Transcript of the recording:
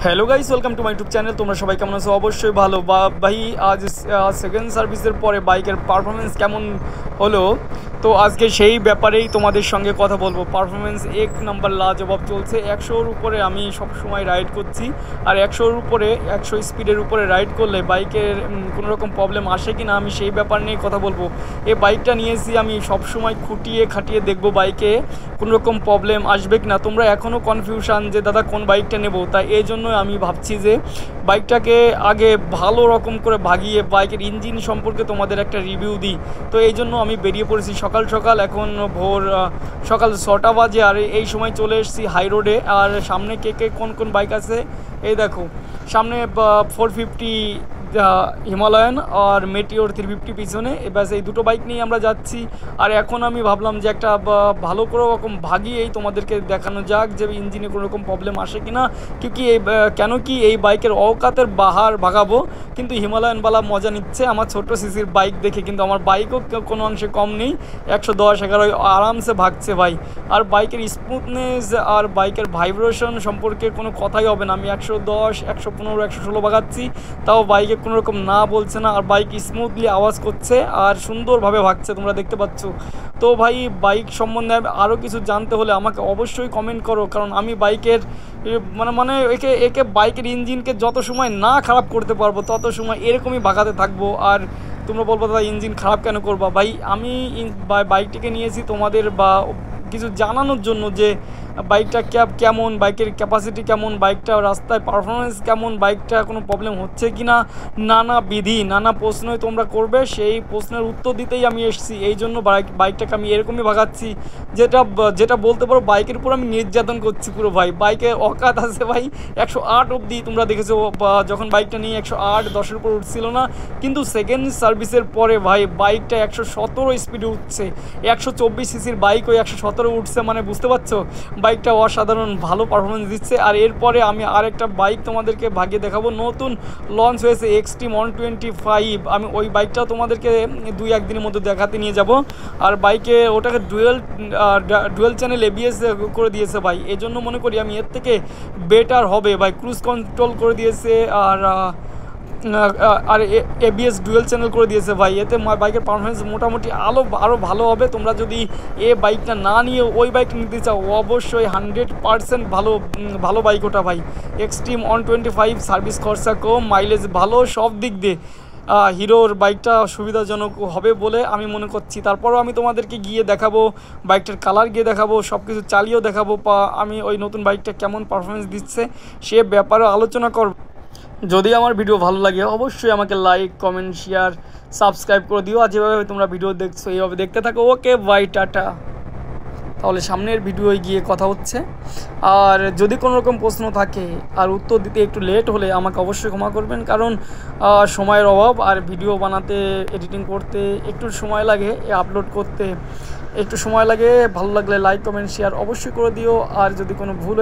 Hello guys, welcome to my YouTube channel. তোমরা সবাই কেমন আছো? অবশ্যই ভালো। ভাই আজ সেকেন্ড সার্ভিসের পরে বাইকের পারফরমেন্স কেমন হলো, তো আজকে সেই ব্যাপারেই তোমাদের সঙ্গে কথা বলবো। পারফরমেন্স এক নাম্বার লাজবাব চলছে। 100-র উপরে আমি সব সময় রাইড করছি, আর 100-র উপরে 100 স্পিডের উপরে রাইড করলে বাইকের কোনো রকম প্রবলেম আসে কি না, আমি সেই ব্যাপার নিয়ে কথা বলবো। এই বাইকটা নিয়েছি আমি সব সময় খুঁটিয়ে খাটিয়ে দেখবো বাইকে কোনো রকম প্রবলেম আসবে কি না। তোমরা এখনও কনফিউশন যে দাদা কোন বাইকটা নেব, তাই এই জন্য আমি ভাবছি যে বাইকটাকে আগে ভালো রকম করে ভাগিয়ে বাইকের ইঞ্জিন সম্পর্কে তোমাদের একটা রিভিউ দিই। তো এই জন্য আমি বেরিয়ে পড়েছি সকাল সকাল। এখন ভোর সকাল 6টা বাজে, আর এই সময় চলে এসেছি হাই রোডে। আর সামনে কে কে কোন কোন বাইক আছে এই দেখো। সামনে 450 হিমালয়ান আর মেটিওর 350 পিছনে, এবার এই দুটো বাইক নিয়ে আমরা যাচ্ছি। আর এখন আমি ভাবলাম যে একটা ভালো করে রকম ভাগিয়েই তোমাদেরকে দেখানো যাক যে ইঞ্জিনে কোনো রকম প্রবলেম আসে কি না। কেন কি এই বাইকের অওকাতের বাহার ভাগাবো, কিন্তু হিমালয়ানওয়ালা মজা নিচ্ছে আমার ছোট্ট সিসির বাইক দেখে। কিন্তু আমার বাইকও কোনো অংশে কম নেই, 110-11 আরামসে ভাগছে ভাই। আর বাইকের স্মুথনেস আর বাইকের ভাইব্রেশন সম্পর্কে কোনো কথাই হবে না। আমি 110, 115, 116 ভাগাচ্ছি, তাও বাইকে কোনো রকম না বলছে না। আর বাইক স্মুথলি আওয়াজ করছে আর সুন্দরভাবে ভাগছে, তোমরা দেখতে পাচ্ছ। তো ভাই বাইক সম্বন্ধে আরও কিছু জানতে হলে আমাকে অবশ্যই কমেন্ট করো, কারণ আমি বাইকের মানে একে বাইকের ইঞ্জিনকে যত সময় না খারাপ করতে পারবো তত সময় এরকমই ভাগাতে থাকবো। আর তোমরা বলবো দাদা ইঞ্জিন খারাপ কেন করবা, ভাই আমি বাইকটিকে নিয়েছি তোমাদের কিছু জানানোর জন্য যে বাইকটা কেমন, বাইকের ক্যাপাসিটি কেমন, বাইকটা রাস্তায় পারফরমেন্স কেমন, বাইকটা কোনো প্রবলেম হচ্ছে কি না, নানা প্রশ্নই তোমরা করবে। সেই প্রশ্নের উত্তর দিতেই আমি এসেছি। এই জন্য বাইকটাকে আমি এরকমই ভাগাচ্ছি, যেটা বলতে পারো বাইকের উপর আমি নির্যাতন করছি পুরো। ভাই বাইকে অকাত আছে ভাই, 108 অবধি তোমরা দেখেছো। যখন বাইকটা নিয়ে 108, 10-এর উপর উঠছিল না, কিন্তু সেকেন্ড সার্ভিসের পরে ভাই বাইকটা 117 স্পিডে উঠছে। 124 সিসির বাইক ওই 117 উঠছে, মানে বুঝতে পারছো বাইকটা অসাধারণ ভালো পারফরমেন্স দিচ্ছে। আর এরপরে আমি আরেকটা বাইক তোমাদেরকে ভাগিয়ে দেখাবো, নতুন লঞ্চ হয়েছে এক্সট্রিম 125। আমি ওই বাইকটাও তোমাদেরকে 2-1 দিনের মধ্যে দেখাতে নিয়ে যাব। আর বাইকে ওটাকে ডুয়েল চ্যানেল ABS করে দিয়েছে ভাই। এই জন্য মনে করি আমি এর থেকে বেটার হবে ভাই। ক্রুজ কন্ট্রোল করে দিয়েছে আর ABS ডুয়েল চ্যানেল করে দিয়েছে ভাই। এতে বাইকের পারফরমেন্স মোটামুটি আরও ভালো হবে। তোমরা যদি বাইকটা না নিয়ে ওই বাইকটা নিতে চাও, অবশ্যই 100% ভালো বাইক ওটা ভাই। এক্সট্রিম 125, সার্ভিস খরচা কম, মাইলেজ ভালো, সব দিক দিয়ে হিরোর বাইকটা সুবিধাজনক হবে বলে আমি মনে করছি। তারপরও আমি তোমাদেরকে গিয়ে দেখাবো, বাইকটার কালার গিয়ে দেখাবো, সব কিছু চালিয়েও দেখাবো, আমি ওই নতুন বাইকটা কেমন পারফরমেন্স দিচ্ছে সে ব্যাপারেও আলোচনা করব। যদি আমার ভিডিও ভালো লাগে অবশ্যই আমাকে লাইক, কমেন্ট, শেয়ার, সাবস্ক্রাইব করে দিও। আর যেভাবে তোমরা ভিডিও দেখছো এইভাবে দেখতে থাকো। Okay bye, tata. তাহলে সামনের ভিডিওয় গিয়ে কথা হচ্ছে। আর যদি কোনো রকম প্রশ্ন থাকে আর উত্তর দিতে একটু লেট হলে আমাকে অবশ্যই ক্ষমা করবেন, কারণ সময়ের অভাব। আর ভিডিও বানাতে, এডিটিং করতে একটু সময় লাগে, আপলোড করতে একটু সময় লাগে। ভালো লাগলে লাইক, কমেন্ট, শেয়ার অবশ্যই করে দিও। আর যদি কোনো ভুল